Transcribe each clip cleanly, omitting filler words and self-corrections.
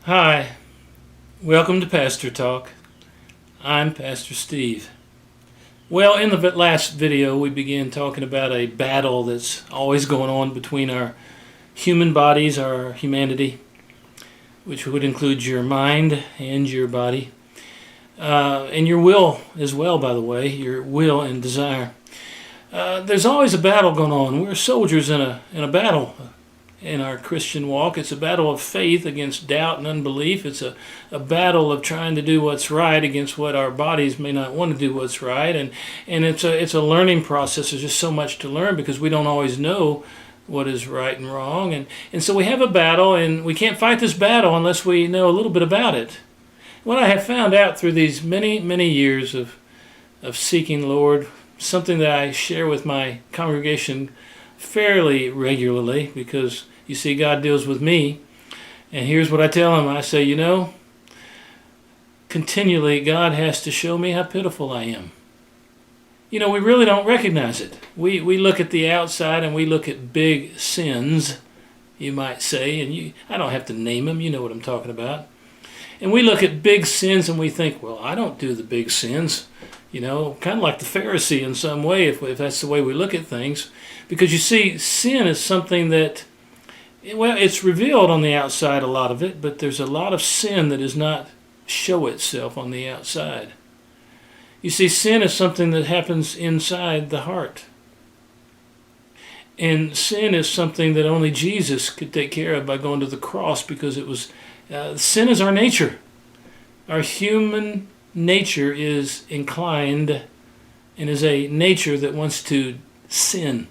Hi, welcome to Pastor Talk. I'm Pastor Steve. Well, in the last video, we began talking about a battle that's always going on between our human bodies, our humanity, which would include your mind and your body, and your will as well, by the way, your will and desire. There's always a battle going on. We're soldiers in a battle. In our Christian walk, it's a battle of faith against doubt and unbelief. It's a battle of trying to do what's right against what our bodies may not want to do what's right, and it's a learning process. There's just so much to learn because we don't always know what is right and wrong, and so we have a battle, and we can't fight this battle unless we know a little bit about it. What I have found out through these many years of seeking Lord, something that I share with my congregation fairly regularly, because you see, God deals with me, and here's what I tell him. I say, continually God has to show me how pitiful I am. We really don't recognize it. We look at the outside and we look at big sins, you might say, and I don't have to name them, you know what I'm talking about. And we look at big sins and we think, well, I don't do the big sins. Kind of like the Pharisee in some way, if that's the way we look at things. Because you see, sin is something that, it's revealed on the outside, a lot of it, but there's a lot of sin that does not show itself on the outside. You see, sin is something that happens inside the heart. And sin is something that only Jesus could take care of by going to the cross, because it was, sin is our nature. Our human nature is inclined and is a nature that wants to sin.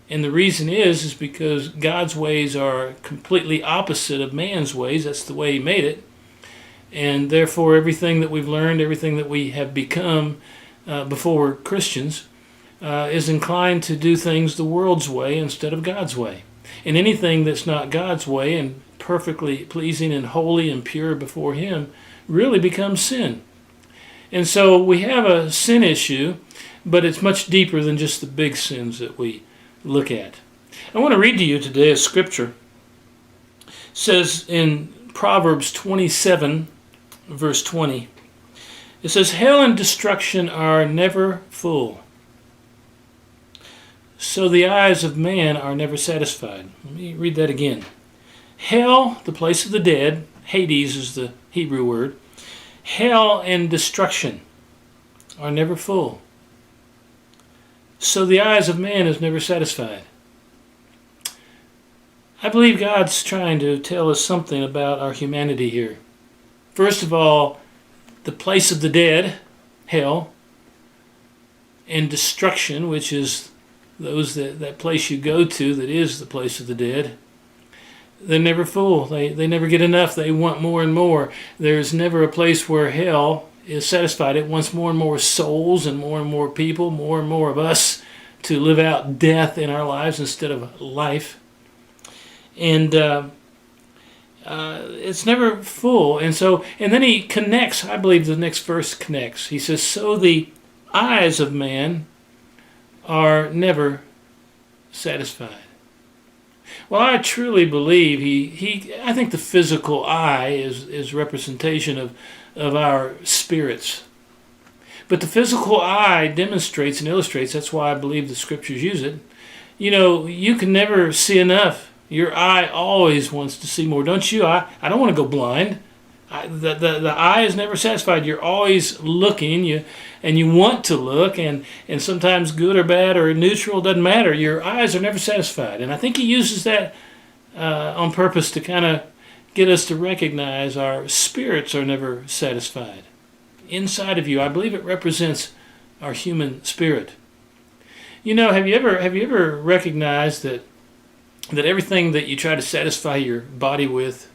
And the reason is because God's ways are completely opposite of man's ways. That's the way he made it. And therefore, everything that we've learned, everything that we have become before we're Christians, is inclined to do things the world's way instead of God's way. And anything that's not God's way and perfectly pleasing and holy and pure before him really becomes sin. And so we have a sin issue, but it's much deeper than just the big sins that we look at. I want to read to you today a scripture. It says in Proverbs 27, verse 20, it says, "Hell and destruction are never full, so the eyes of man are never satisfied." Let me read that again. Hell, the place of the dead, Hades is the Hebrew word. Hell and destruction are never full, so the eyes of man is never satisfied. I believe God's trying to tell us something about our humanity here. First of all, the place of the dead, hell, and destruction, which is that place you go to that is the place of the dead. They're never full. They never get enough. They want more and more. There's never a place where hell is satisfied. It wants more and more souls and more people, more and more of us to live out death in our lives instead of life. And it's never full. And then he connects. I believe the next verse connects. He says, "So the eyes of man are never satisfied." Well, I truly believe I think the physical eye is representation of our spirits. But the physical eye demonstrates and illustrates, that's why I believe the scriptures use it. You can never see enough. Your eye always wants to see more, don't you? I don't want to go blind. The eye is never satisfied. You're always looking, and you want to look, and sometimes good or bad or neutral, doesn't matter. Your eyes are never satisfied. And I think he uses that on purpose to kind of get us to recognize our spirits are never satisfied. Inside of you, I believe it represents our human spirit. Have you ever recognized that everything that you try to satisfy your body with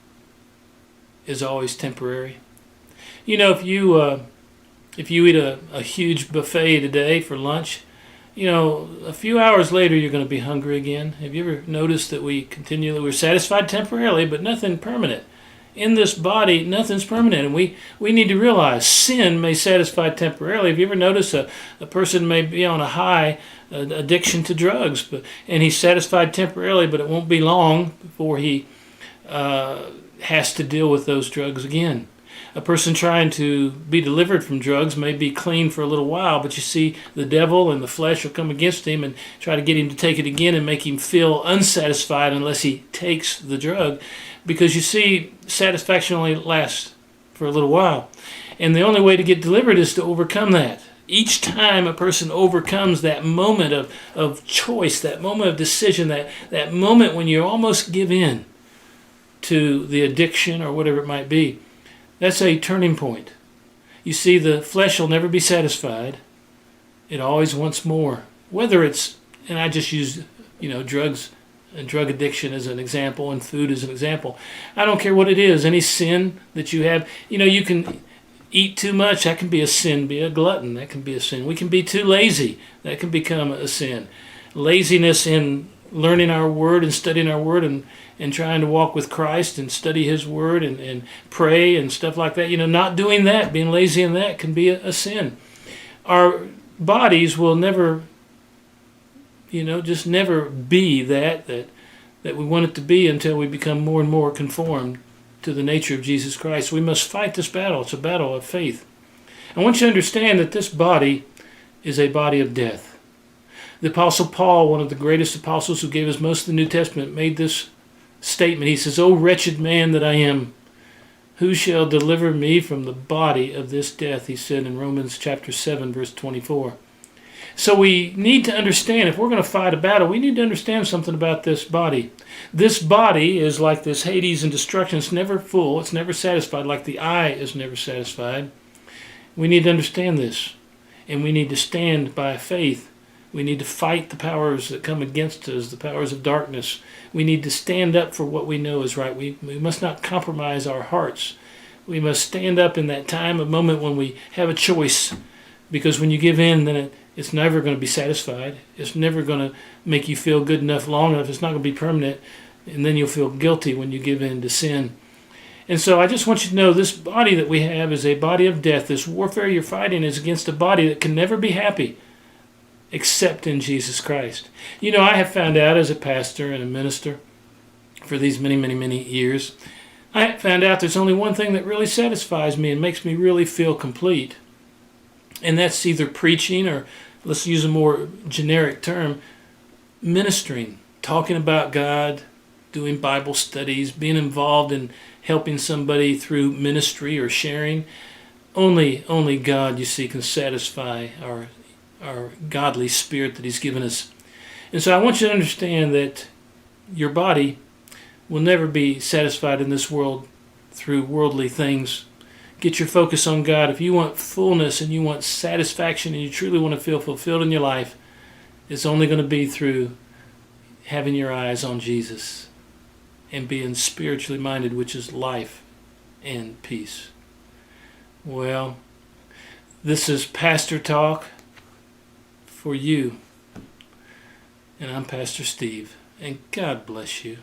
is always temporary? If you eat a huge buffet today for lunch, a few hours later you're going to be hungry again. Have you ever noticed that we're satisfied temporarily, but nothing permanent? In this body, nothing's permanent, and we need to realize sin may satisfy temporarily. Have you ever noticed a person may be on a high addiction to drugs, and he's satisfied temporarily, but it won't be long before he has to deal with those drugs again. A person trying to be delivered from drugs may be clean for a little while, but you see the devil and the flesh will come against him and try to get him to take it again and make him feel unsatisfied unless he takes the drug. Because you see, satisfaction only lasts for a little while. And the only way to get delivered is to overcome that. Each time a person overcomes that moment of choice, that moment of decision, that moment when you almost give in to the addiction or whatever it might be, that's a turning point. You see, the flesh will never be satisfied. It always wants more. Whether it's, and I just used, drugs and drug addiction as an example and food as an example. I don't care what it is, any sin that you have. You can eat too much, that can be a sin. Be a glutton, that can be a sin. We can be too lazy, that can become a sin. Laziness in learning our word and studying our word and trying to walk with Christ and study his word and pray and stuff like that. Not doing that, being lazy in that can be a sin. Our bodies will never, just never be that we want it to be until we become more and more conformed to the nature of Jesus Christ. We must fight this battle. It's a battle of faith. I want you to understand that this body is a body of death. The Apostle Paul, one of the greatest apostles who gave us most of the New Testament, made this statement. He says, "O wretched man that I am, who shall deliver me from the body of this death?" He said in Romans chapter 7, verse 24. So we need to understand, if we're going to fight a battle, we need to understand something about this body. This body is like this Hades and destruction. It's never full. It's never satisfied, like the eye is never satisfied. We need to understand this, and we need to stand by faith. We need to fight the powers that come against us, the powers of darkness. We need to stand up for what we know is right. We must not compromise our hearts. We must stand up in that time, a moment when we have a choice. Because when you give in, then it's never going to be satisfied. It's never going to make you feel good enough, long enough. It's not going to be permanent. And then you'll feel guilty when you give in to sin. And so I just want you to know this body that we have is a body of death. This warfare you're fighting is against a body that can never be happy except in Jesus Christ. I have found out as a pastor and a minister for these many, many, many years, I found out there's only one thing that really satisfies me and makes me really feel complete. And that's either preaching or, let's use a more generic term, ministering, talking about God, doing Bible studies, being involved in helping somebody through ministry or sharing. Only God, you see, can satisfy our godly spirit that he's given us. And so I want you to understand that your body will never be satisfied in this world through worldly things. Get your focus on God. If you want fullness and you want satisfaction and you truly want to feel fulfilled in your life, it's only going to be through having your eyes on Jesus and being spiritually minded, which is life and peace. Well, this is Pastor Talk for you. And I'm Pastor Steve. And God bless you.